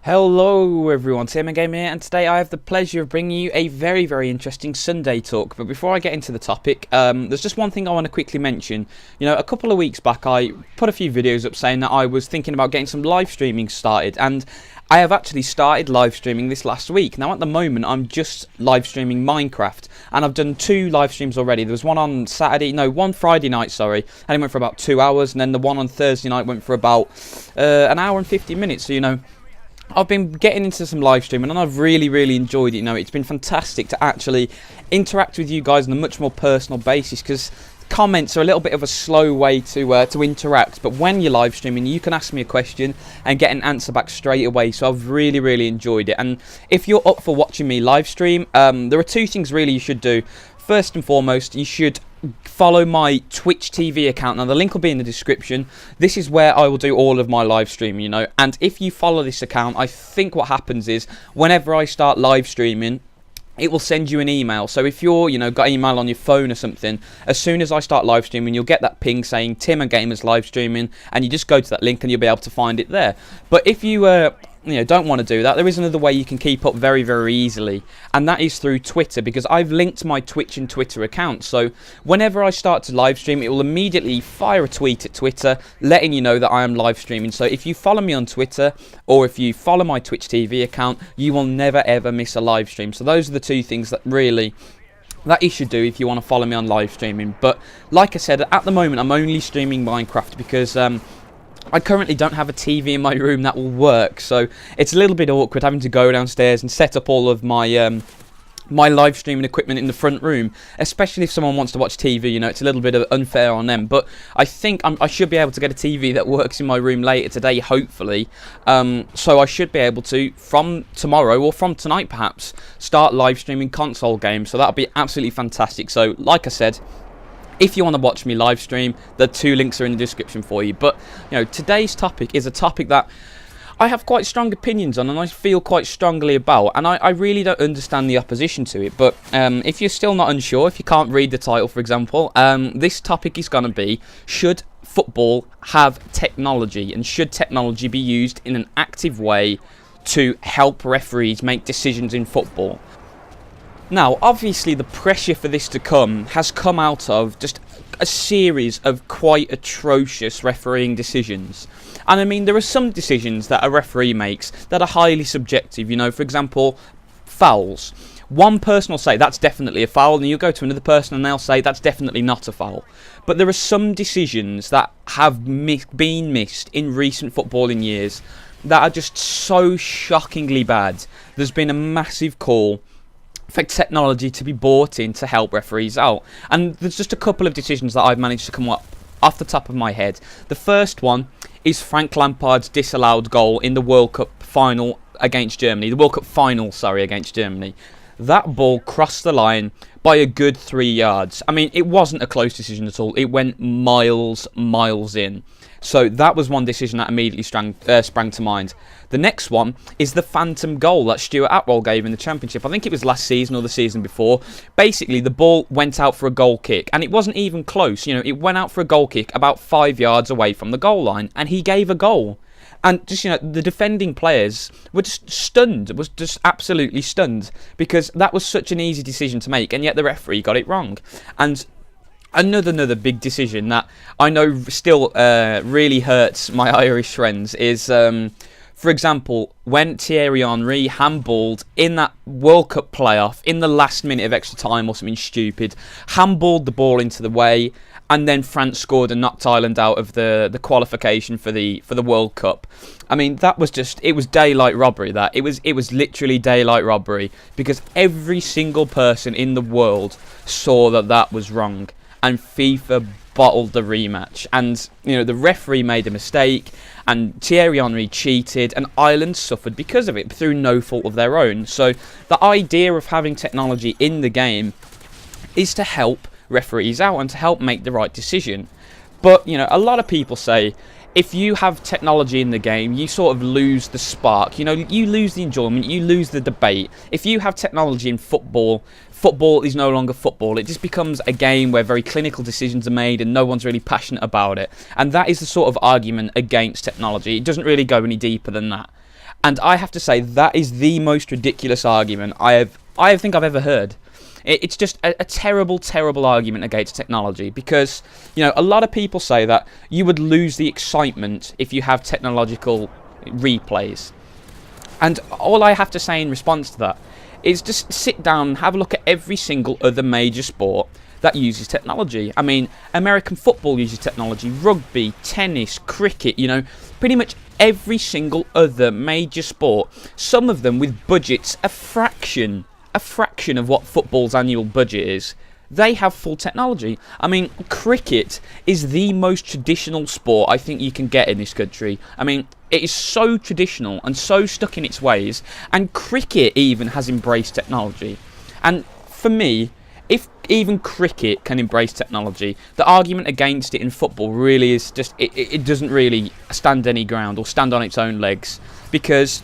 Hello everyone, Tmmgamer here, and today I have the pleasure of bringing you a very interesting Sunday talk. But before I get into the topic, there's just one thing I want to quickly mention. You know, a couple of weeks back I put a few videos up saying that I was thinking about getting some live streaming started, and I have actually started live streaming this last week. Now at the moment I'm just live streaming Minecraft, and I've done 2 live streams already. There was one on one Friday night, sorry, and it went for about 2 hours, and then the one on Thursday night went for about an hour and 50 minutes, so you know, I've been getting into some live streaming and I've really enjoyed it. You know, it's been fantastic to actually interact with you guys on a much more personal basis, because comments are a little bit of a slow way to interact, but when you're live streaming you can ask me a question and get an answer back straight away. So I've really enjoyed it, and if you're up for watching me live stream, there are 2 things really you should do. First and foremost, you should follow my Twitch TV account. Now the link will be in the description. This is where I will do all of my live streaming, you know, and if you follow this account, I think what happens is whenever I start live streaming, it will send you an email. So if you're, you know, got email on your phone or something, as soon as I start live streaming, you'll get that ping saying Tmmgamer's live streaming, and you just go to that link and you'll be able to find it there. But if you you know, don't want to do that, there is another way you can keep up very easily, and that is through Twitter, because I've linked my Twitch and Twitter accounts. So whenever I start to live stream, it will immediately fire a tweet at Twitter letting you know that I am live streaming. So if you follow me on Twitter or if you follow my Twitch TV account, you will never ever miss a live stream. So those are the 2 things that you should do if you want to follow me on live streaming. But like I said, at the moment I'm only streaming Minecraft because I currently don't have a TV in my room that will work, so it's a little bit awkward having to go downstairs and set up all of my my live streaming equipment in the front room, especially if someone wants to watch TV. You know, it's a little bit unfair on them, but I think I should be able to get a TV that works in my room later today, hopefully. So I should be able to, from tomorrow or from tonight perhaps, start live streaming console games, so that'll be absolutely fantastic. So like I said, if you want to watch me live stream, the 2 links are in the description for you. But you know, today's topic is a topic that I have quite strong opinions on and I feel quite strongly about, and I really don't understand the opposition to it. But if you're still not unsure, if you can't read the title for example, this topic is going to be, should football have technology, and should technology be used in an active way to help referees make decisions in football? Now, obviously the pressure for this to come has come out of just a series of quite atrocious refereeing decisions. And I mean, there are some decisions that a referee makes that are highly subjective. You know, for example, fouls. One person will say that's definitely a foul, and you go to another person and they'll say that's definitely not a foul. But there are some decisions that have been missed in recent footballing years that are just so shockingly bad. There's been a massive call for technology to be brought in to help referees out, and there's just a couple of decisions that I've managed to come up off the top of my head. The first one is Frank Lampard's disallowed goal in the World Cup final against Germany. The World Cup final, sorry, against Germany. That ball crossed the line by a good 3 yards. I mean, it wasn't a close decision at all. It went miles in. So that was one decision that immediately sprang to mind. The next one is the phantom goal that Stuart Atwell gave in the Championship. I think it was last season or the season before. Basically, the ball went out for a goal kick, and it wasn't even close. You know, it went out for a goal kick about 5 yards away from the goal line, and he gave a goal. And just, you know, the defending players were just stunned, was just absolutely stunned, because that was such an easy decision to make, and yet the referee got it wrong. And another big decision that I know still really hurts my Irish friends is, for example, when Thierry Henry handballed in that World Cup playoff in the last minute of extra time or something stupid, handballed the ball into the way, and then France scored and knocked Ireland out of the qualification for the World Cup. I mean, that was just, it was daylight robbery. That it was literally daylight robbery, because every single person in the world saw that that was wrong, and FIFA bottled the rematch. And you know, the referee made a mistake, and Thierry Henry cheated, and Ireland suffered because of it through no fault of their own. So the idea of having technology in the game is to help referees out and to help make the right decision. But you know, a lot of people say if you have technology in the game, you sort of lose the spark. You know, you lose the enjoyment, you lose the debate. If you have technology in football, football is no longer football. It just becomes a game where very clinical decisions are made and no one's really passionate about it. And that is the sort of argument against technology. It doesn't really go any deeper than that. And I have to say, that is the most ridiculous argument I think I've ever heard. It's just a terrible, terrible argument against technology, because, you know, a lot of people say that you would lose the excitement if you have technological replays. And all I have to say in response to that is just sit down and have a look at every single other major sport that uses technology. I mean, American football uses technology, rugby, tennis, cricket, you know, pretty much every single other major sport, some of them with budgets a fraction of what football's annual budget is. They have full technology. I mean, cricket is the most traditional sport I think you can get in this country. I mean, it is so traditional and so stuck in its ways, and cricket even has embraced technology. And for me, if even cricket can embrace technology, the argument against it in football really is just, it doesn't really stand any ground or stand on its own legs, because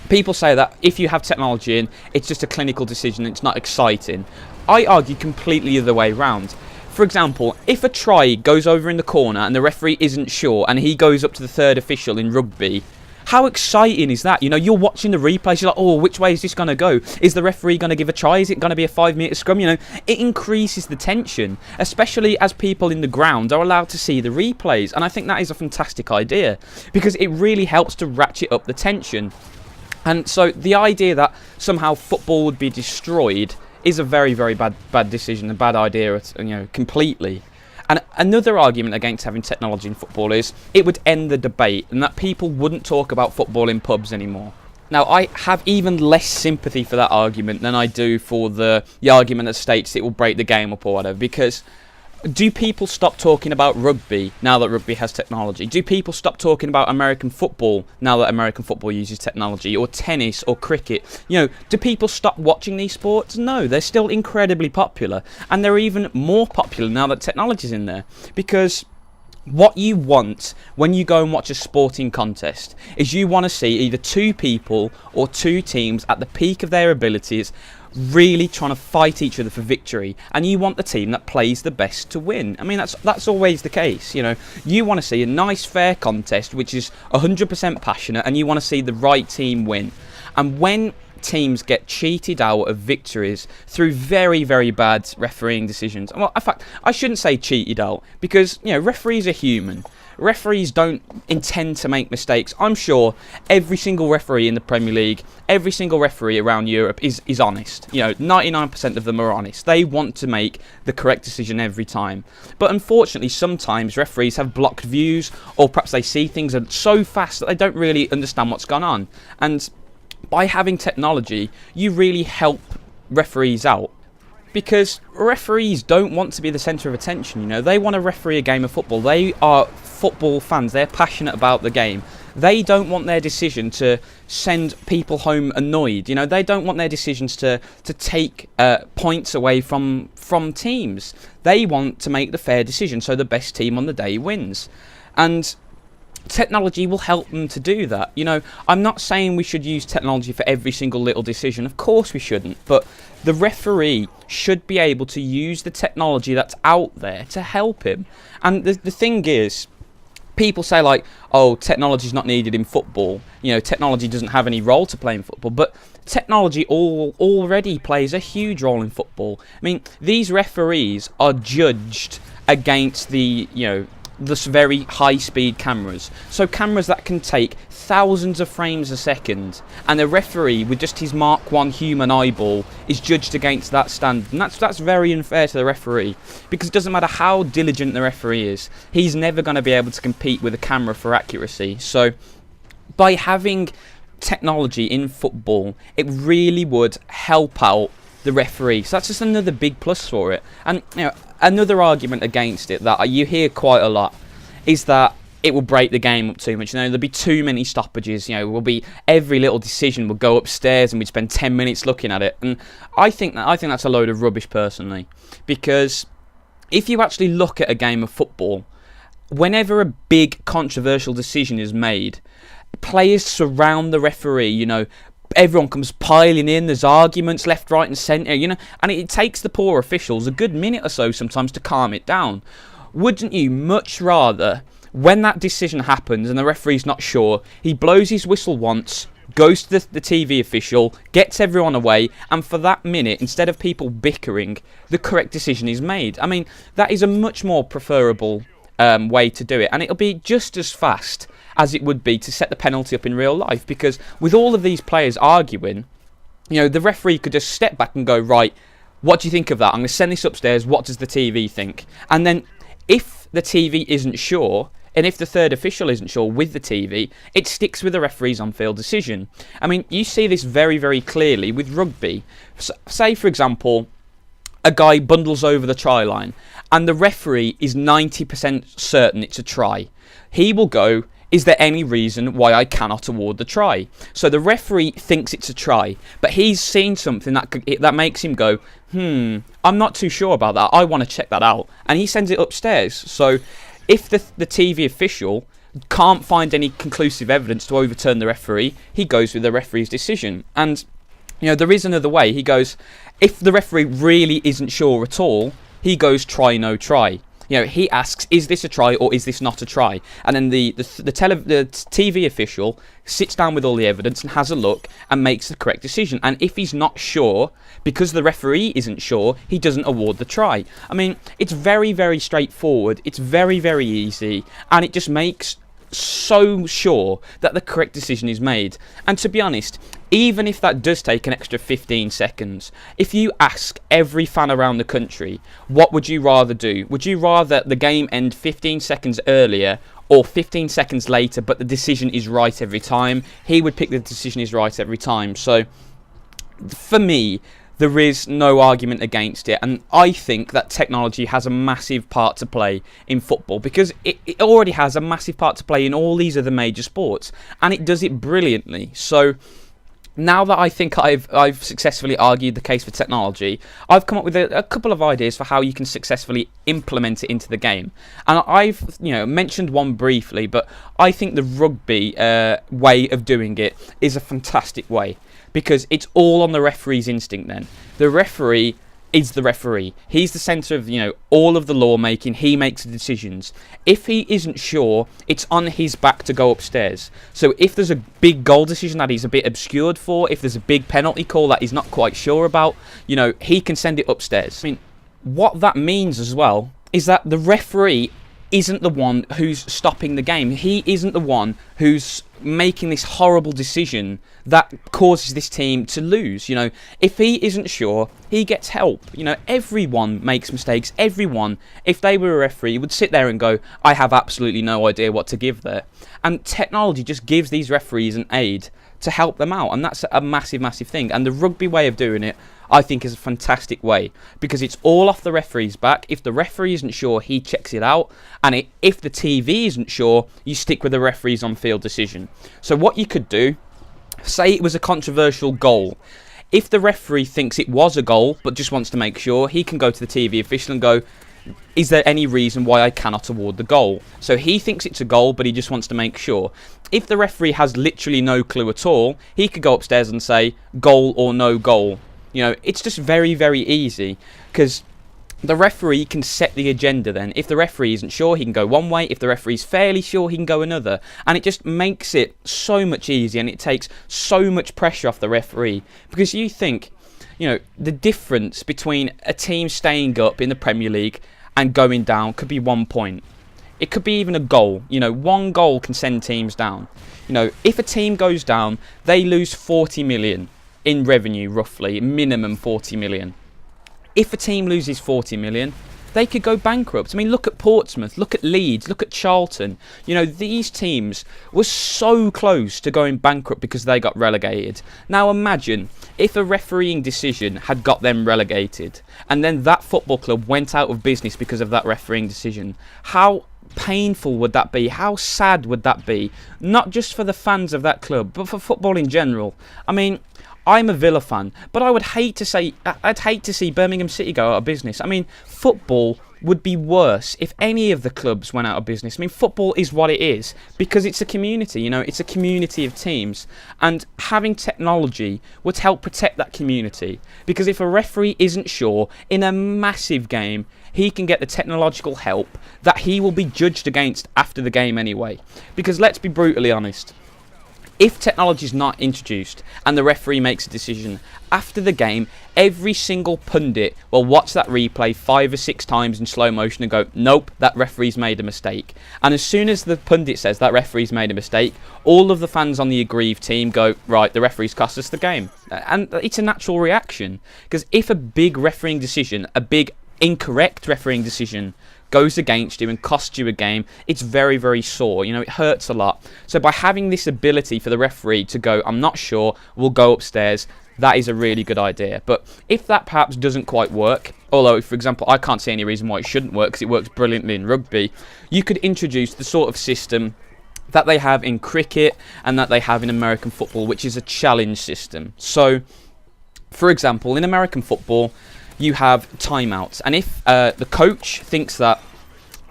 people say that if you have technology in, it's just a clinical decision, it's not exciting. I argue completely the other way round. For example, if a try goes over in the corner and the referee isn't sure and he goes up to the third official in rugby, how exciting is that? You know, you're watching the replays, you're like, oh, which way is this going to go? Is the referee going to give a try? Is it going to be a 5-metre scrum? You know, it increases the tension, especially as people in the ground are allowed to see the replays. And I think that is a fantastic idea, because it really helps to ratchet up the tension. And so the idea that somehow football would be destroyed is a very, very bad decision, a bad idea, you know, completely. And another argument against having technology in football is it would end the debate, and that people wouldn't talk about football in pubs anymore. Now, I have even less sympathy for that argument than I do for the argument that states it will break the game up or whatever, because do people stop talking about rugby now that rugby has technology? Do people stop talking about American football now that American football uses technology, or tennis or cricket? You know, do people stop watching these sports? No, they're still incredibly popular, and they're even more popular now that technology's in there, because what you want when you go and watch a sporting contest is you want to see either two people or two teams at the peak of their abilities really trying to fight each other for victory, and you want the team that plays the best to win. I mean, that's always the case. You know, you want to see a nice fair contest which is 100% passionate, and you want to see the right team win. And when teams get cheated out of victories through very, very bad refereeing decisions, well, in fact, I shouldn't say cheated out, because, you know, referees are human. Referees don't intend to make mistakes. I'm sure every single referee in the Premier League, every single referee around Europe is honest. You know, 99% of them are honest. They want to make the correct decision every time. But unfortunately, sometimes referees have blocked views, or perhaps they see things so fast that they don't really understand what's gone on. And by having technology, you really help referees out, because referees don't want to be the centre of attention. You know, they want to referee a game of football. They are football fans. They're passionate about the game. They don't want their decision to send people home annoyed. You know, they don't want their decisions to take points away from teams. They want to make the fair decision so the best team on the day wins. And technology will help them to do that. You know, I'm not saying we should use technology for every single little decision. Of course we shouldn't. But the referee should be able to use the technology that's out there to help him. And the thing is, people say, like, oh, technology's not needed in football. You know, technology doesn't have any role to play in football. But technology already plays a huge role in football. I mean, these referees are judged against the very high-speed cameras. So cameras that can take thousands of frames a second, and a referee with just his Mark 1 human eyeball is judged against that standard. And that's very unfair to the referee, because it doesn't matter how diligent the referee is, he's never going to be able to compete with a camera for accuracy. So by having technology in football, it really would help out the referee. So that's just another big plus for it. And, you know, another argument against it that you hear quite a lot is that it will break the game up too much. You know, there'll be too many stoppages. You know, every little decision will go upstairs, and we'd spend 10 minutes looking at it. And I think that's a load of rubbish, personally, because if you actually look at a game of football, whenever a big controversial decision is made, players surround the referee. You know, everyone comes piling in, there's arguments left, right and centre, you know, and it takes the poor officials a good minute or so sometimes to calm it down. Wouldn't you much rather, when that decision happens and the referee's not sure, he blows his whistle once, goes to the TV official, gets everyone away, and for that minute, instead of people bickering, the correct decision is made. I mean, that is a much more preferable way to do it, and it'll be just as fast as it would be to set the penalty up in real life, because with all of these players arguing, you know, the referee could just step back and go, right, what do you think of that? I'm going to send this upstairs. What does the TV think? And then if the TV isn't sure, and if the third official isn't sure with the TV, it sticks with the referee's on-field decision. I mean, you see this very, very clearly with rugby. Say, for example, a guy bundles over the try line, and the referee is 90% certain it's a try. He will go, is there any reason why I cannot award the try? So the referee thinks it's a try, but he's seen something that makes him go, I'm not too sure about that. I want to check that out. And he sends it upstairs. So if the TV official can't find any conclusive evidence to overturn the referee, he goes with the referee's decision. And, you know, there is another way. He goes, if the referee really isn't sure at all, he goes try, no try. You know, he asks, is this a try or is this not a try? And then the TV official sits down with all the evidence and has a look and makes the correct decision. And if he's not sure, because the referee isn't sure, he doesn't award the try. I mean, it's very, very straightforward. It's very, very easy. And it just makes so sure that the correct decision is made. And to be honest, even if that does take an extra 15 seconds, if you ask every fan around the country, what would you rather do? Would you rather the game end 15 seconds earlier or 15 seconds later, but the decision is right every time? He would pick the decision is right every time. So for me, there is no argument against it, and I think that technology has a massive part to play in football, because it already has a massive part to play in all these other major sports, and it does it brilliantly. So now that I think I've successfully argued the case for technology, I've come up with a couple of ideas for how you can successfully implement it into the game. And I've mentioned one briefly, but I think the rugby way of doing it is a fantastic way, because it's all on the referee's instinct then. The referee is the referee. He's the centre of, all of the law making. He makes the decisions. If he isn't sure, it's on his back to go upstairs. So if there's a big goal decision that he's a bit obscured for, if there's a big penalty call that he's not quite sure about, he can send it upstairs. I mean, what that means as well is that the referee isn't the one who's stopping the game. He isn't the one who's making this horrible decision that causes this team to lose. If he isn't sure, he gets help. Everyone makes mistakes. Everyone, if they were a referee, would sit there and go, I have absolutely no idea what to give there. And technology just gives these referees an aid to help them out, and that's a massive, massive thing. And the rugby way of doing it, I think, is a fantastic way, because it's all off the referee's back. If the referee isn't sure, he checks it out, and if the TV isn't sure, you stick with the referee's on-field decision. So what you could do, say it was a controversial goal. If the referee thinks it was a goal but just wants to make sure, he can go to the TV official and go, is there any reason why I cannot award the goal? So he thinks it's a goal, but he just wants to make sure. If the referee has literally no clue at all, he could go upstairs and say, goal or no goal. It's just very, very easy, because the referee can set the agenda then. If the referee isn't sure, he can go one way. If the referee's fairly sure, he can go another. And it just makes it so much easier, and it takes so much pressure off the referee. Because you think, the difference between a team staying up in the Premier League and going down could be 1 point. It could be even a goal. One goal can send teams down. If a team goes down, they lose 40 million in revenue, roughly, minimum 40 million. If a team loses 40 million, they could go bankrupt. I mean, look at Portsmouth, look at Leeds, look at Charlton. These teams were so close to going bankrupt because they got relegated. Now imagine if a refereeing decision had got them relegated, and then that football club went out of business because of that refereeing decision. How painful would that be? How sad would that be? Not just for the fans of that club, but for football in general. I mean, I'm a Villa fan, but I'd hate to see Birmingham City go out of business. I mean, football would be worse if any of the clubs went out of business. I mean, football is what it is because it's a community, it's a community of teams. And having technology would help protect that community. Because if a referee isn't sure in a massive game, he can get the technological help that he will be judged against after the game anyway. Because let's be brutally honest, If technology is not introduced and the referee makes a decision after the game, every single pundit will watch that replay 5 or 6 times in slow motion and go, nope, that referee's made a mistake. And as soon as the pundit says that referee's made a mistake, all of the fans on the aggrieved team go, right, the referee's cost us the game. And it's a natural reaction, because if a big refereeing decision, a big incorrect refereeing decision goes against you and costs you a game, it's very, very sore. You know, it hurts a lot. So by having this ability for the referee to go, I'm not sure, we'll go upstairs, that is a really good idea. But if that perhaps doesn't quite work, although, for example, I can't see any reason why it shouldn't work, because it works brilliantly in rugby, you could introduce the sort of system that they have in cricket and that they have in American football, which is a challenge system. So, for example, in American football, you have timeouts, and if the coach thinks that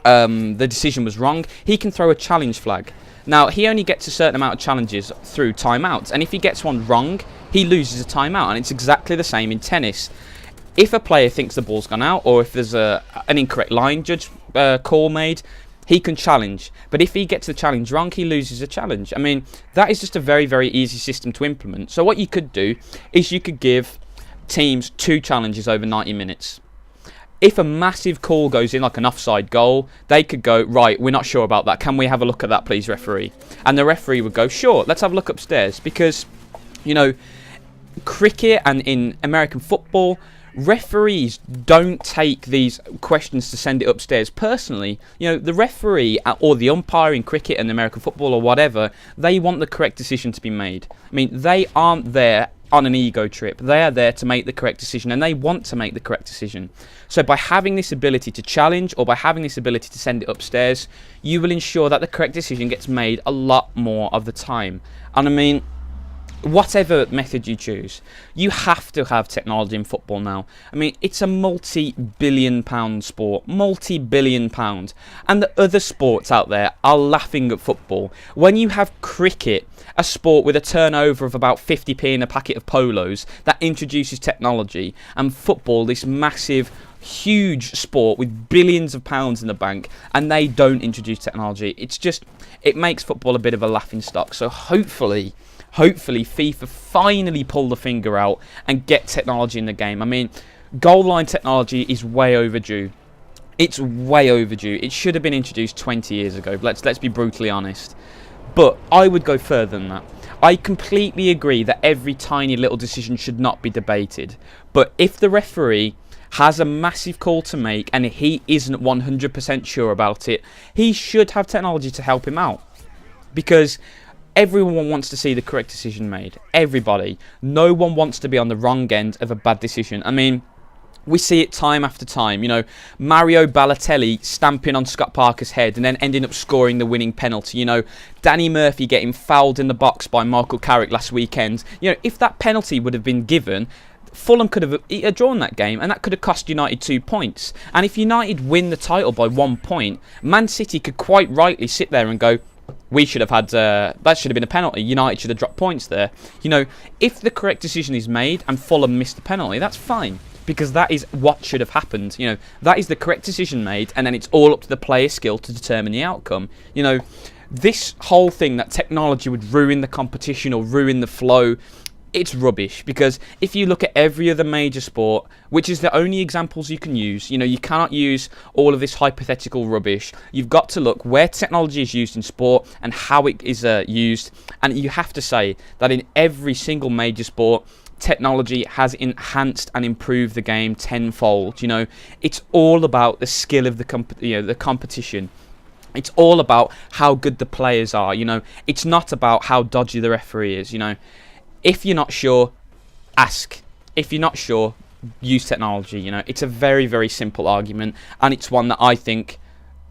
the decision was wrong, he can throw a challenge flag. Now, he only gets a certain amount of challenges through timeouts, and if he gets one wrong, he loses a timeout, and it's exactly the same in tennis. If a player thinks the ball's gone out, or if there's an incorrect line judge call made, he can challenge. But if he gets the challenge wrong, he loses a challenge. I mean, that is just a very, very easy system to implement. So what you could do is you could give teams 2 challenges over 90 minutes. If a massive call goes in, like an offside goal, they could go, right, we're not sure about that. Can we have a look at that, please, referee? And the referee would go, sure, let's have a look upstairs. Because, you know, cricket and in American football, referees don't take these questions to send it upstairs. Personally, you know, the referee or the umpire in cricket and American football or whatever, they want the correct decision to be made. I mean, they aren't there on an ego trip. They are there to make the correct decision, and they want to make the correct decision. So by having this ability to challenge, or by having this ability to send it upstairs, you will ensure that the correct decision gets made a lot more of the time. And I mean, whatever method you choose, you have to have technology in football now. I mean, it's a multi-billion pound sport, multi-billion pound, and the other sports out there are laughing at football. When you have cricket, a sport with a turnover of about 50p in a packet of polos, that introduces technology, and football, this massive, huge sport with billions of pounds in the bank, and they don't introduce technology. It's just, it makes football a bit of a laughing stock. So hopefully FIFA finally pull the finger out and get technology in the game. I mean, goal line technology is way overdue. It's way overdue. It should have been introduced 20 years ago. Let's be brutally honest. But I would go further than that. I completely agree that every tiny little decision should not be debated. But if the referee has a massive call to make and he isn't 100% sure about it, he should have technology to help him out. Because everyone wants to see the correct decision made. Everybody. No one wants to be on the wrong end of a bad decision. I mean, we see it time after time. You know, Mario Balotelli stamping on Scott Parker's head and then ending up scoring the winning penalty. You know, Danny Murphy getting fouled in the box by Michael Carrick last weekend. You know, if that penalty would have been given, Fulham could have drawn that game, and that could have cost United 2 points. And if United win the title by 1 point, Man City could quite rightly sit there and go, we should have had, that should have been a penalty. United should have dropped points there. You know, if the correct decision is made and Fulham missed the penalty, that's fine. Because that is what should have happened. You know, that is the correct decision made, and then it's all up to the player's skill to determine the outcome. You know, this whole thing that technology would ruin the competition or ruin the flow, it's rubbish. Because if you look at every other major sport, which is the only examples you can use, you know, you cannot use all of this hypothetical rubbish. You've got to look where technology is used in sport and how it is used. And you have to say that in every single major sport, technology has enhanced and improved the game tenfold. You know, it's all about the skill of the competition. It's all about how good the players are. You know, it's not about how dodgy the referee is. You know, if you're not sure, ask. If you're not sure, use technology. You know, it's a very, very simple argument, and it's one that I think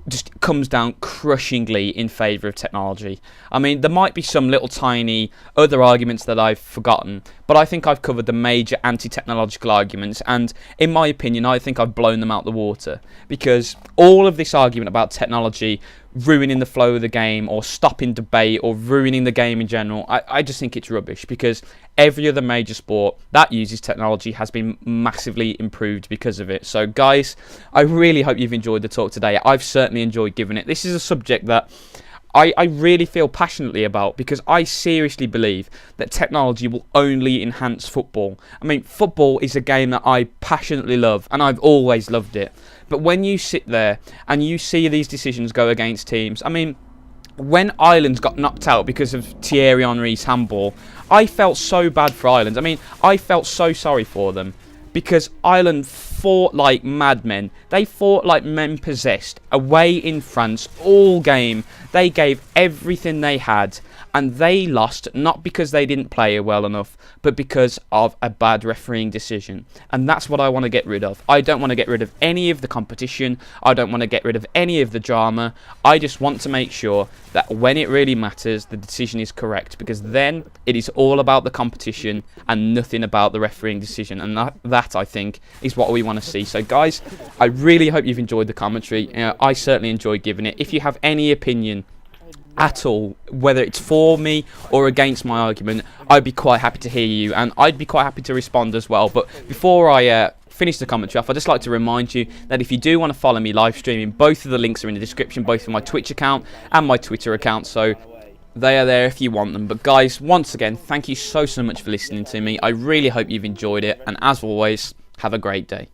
just comes down crushingly in favour of technology. I mean, there might be some little tiny other arguments that I've forgotten, but I think I've covered the major anti-technological arguments, and in my opinion, I think I've blown them out the water, because all of this argument about technology ruining the flow of the game or stopping debate or ruining the game in general, I just think it's rubbish, because every other major sport that uses technology has been massively improved because of it. So guys, I really hope you've enjoyed the talk today. I've certainly enjoyed giving it. This is a subject that I really feel passionately about, because I seriously believe that technology will only enhance football. I mean, football is a game that I passionately love, and I've always loved it. But when you sit there and you see these decisions go against teams, I mean, when Ireland got knocked out because of Thierry Henry's handball, I felt so bad for Ireland. I mean, I felt so sorry for them, because Ireland fought like madmen. They fought like men possessed away in France all game. They gave everything they had, and they lost not because they didn't play well enough, but because of a bad refereeing decision. And that's what I want to get rid of. I don't want to get rid of any of the competition. I don't want to get rid of any of the drama. I just want to make sure that when it really matters, the decision is correct, because then it is all about the competition and nothing about the refereeing decision. And that I think, is what we want to see. So guys, I really hope you've enjoyed the commentary. I certainly enjoyed giving it. If you have any opinion at all, whether it's for me or against my argument, I'd be quite happy to hear you, and I'd be quite happy to respond as well. But before I finish the commentary off, I'd just like to remind you that if you do want to follow me live streaming, both of the links are in the description, both for my Twitch account and my Twitter account, so they are there if you want them. But guys, once again, thank you so much for listening to me. I really hope you've enjoyed it, and as always, have a great day.